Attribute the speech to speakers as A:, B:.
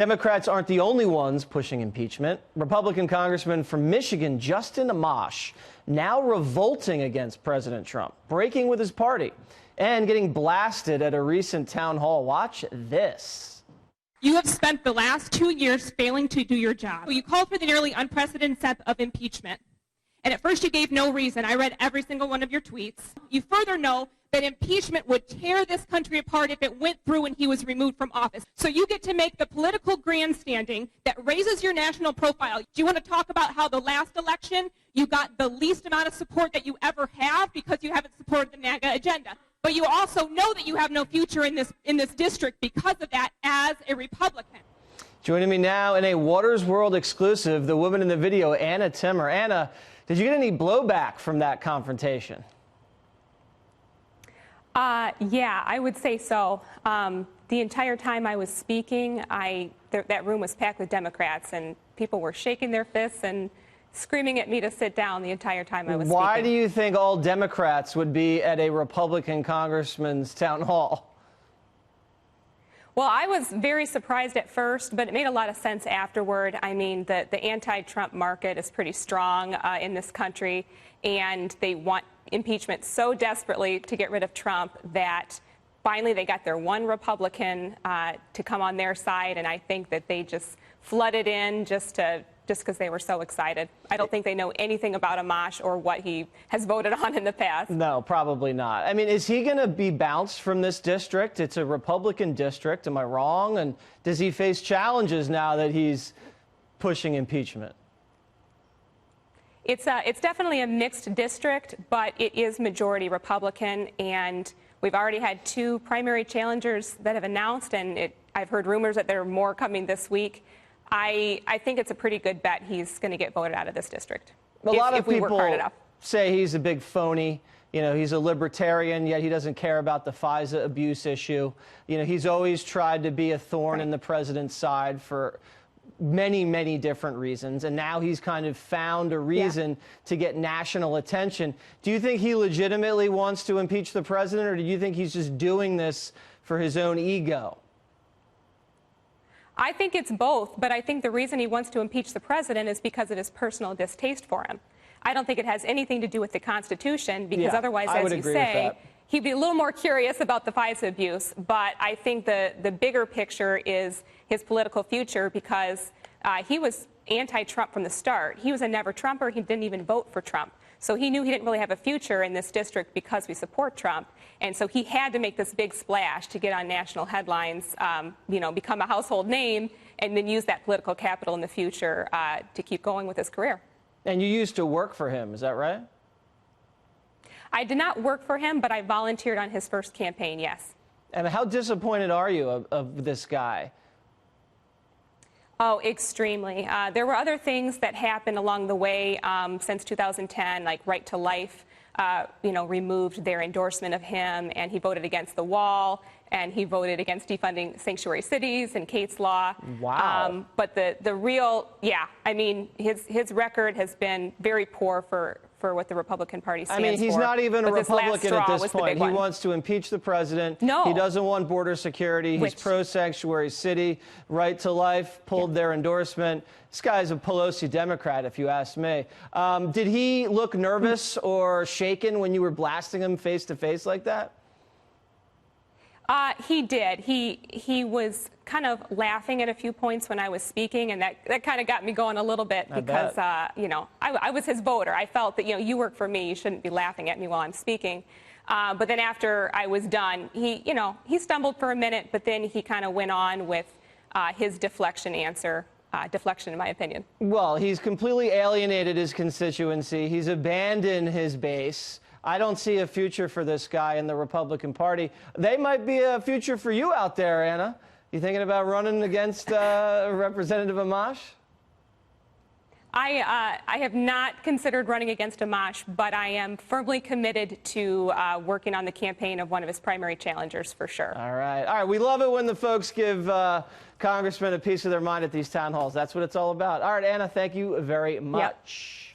A: Democrats aren't the only ones pushing impeachment. Republican Congressman from Michigan, Justin Amash, now revolting against President Trump, breaking with his party, and getting blasted at a recent town hall. Watch this.
B: You have spent the last 2 years failing to do your job. You called for the nearly unprecedented step of impeachment. And at first you gave no reason. I read every single one of your tweets. You further know that impeachment would tear this country apart if it went through and he was removed from office. So you get to make the political grandstanding that raises your national profile. Do you want to talk about how the last election you got the least amount of support that you ever have because you haven't supported the MAGA agenda? But you also know that you have no future in this district because of that as a Republican.
A: Joining me now in a Waters World exclusive, the woman in the video, Anna Timmer. Anna, did you get any blowback from that confrontation?
C: Yeah, I would say so. The entire time I was speaking, that room was packed with Democrats, and people were shaking their fists and screaming at me to sit down the entire time I was speaking.
A: Why do you think all Democrats would be at a Republican congressman's town hall?
C: Well, I was very surprised at first, but it made a lot of sense afterward. I mean, the anti-Trump market is pretty strong in this country, and they want impeachment so desperately to get rid of Trump that finally they got their one Republican to come on their side, and I think that they just flooded in just because they were so excited. I don't think they know anything about Amash or what he has voted on in the past.
A: No, probably not. I mean, is he going to be bounced from this district? It's a Republican district. Am I wrong? And does he face challenges now that he's pushing impeachment?
C: It's definitely a mixed district, but it is majority Republican, and we've already had two primary challengers that have announced, and I've heard rumors that there are more coming this week. I think it's a pretty good bet he's going to get voted out of this district.
A: A lot of
C: we work hard
A: people
C: enough.
A: say he's a big phony. You know, he's a libertarian, yet he doesn't care about the FISA abuse issue. You know, he's always tried to be a thorn in the president's side for many, many different reasons, and now he's kind of found a reason to get national attention. Do you think he legitimately wants to impeach the president, or do you think he's just doing this for his own ego?
C: I think it's both, but I think the reason he wants to impeach the president is because of his personal distaste for him. I don't think it has anything to do with the Constitution, because otherwise, as you say, he'd be a little more curious about the FISA abuse. But I think the bigger picture is his political future, because he was anti-Trump from the start. He was a never-Trumper. He didn't even vote for Trump. So he knew he didn't really have a future in this district because we support Trump. And so he had to make this big splash to get on national headlines, become a household name, and then use that political capital in the future to keep going with his career. And
A: you used to work for him, is that right?
C: I did not work for him, but I volunteered on his first campaign, yes.
A: And how disappointed are you of this guy?
C: Oh, extremely. There were other things that happened along the way since 2010, like Right to Life, removed their endorsement of him, and he voted against the wall, and he voted against defunding sanctuary cities and Kate's Law.
A: Wow.
C: But the real, I mean, his record has been very poor for what the Republican Party stands for.
A: I mean, he's not even a Republican at this point. He wants to impeach the president.
C: No.
A: He doesn't want border security. He's pro-sanctuary city. Right to Life pulled their endorsement. This guy's a Pelosi Democrat, if you ask me. Did he look nervous or shaken when you were blasting him face-to-face like that?
C: He did. He was kind of laughing at a few points when I was speaking, and that kind of got me going a little bit because, I was his voter. I felt that, you work for me, you shouldn't be laughing at me while I'm speaking. But then after I was done, he stumbled for a minute, but then he kind of went on with his deflection answer. Deflection, in my opinion.
A: Well, he's completely alienated his constituency. He's abandoned his base. I don't see a future for this guy in the Republican Party. They might be a future for you out there, Anna. You thinking about running against Representative Amash?
C: I have not considered running against Amash, but I am firmly committed to working on the campaign of one of his primary challengers, for sure.
A: All right. All right. We love it when the folks give congressmen a piece of their mind at these town halls. That's what it's all about. All right, Anna, thank you very much.
C: Yep.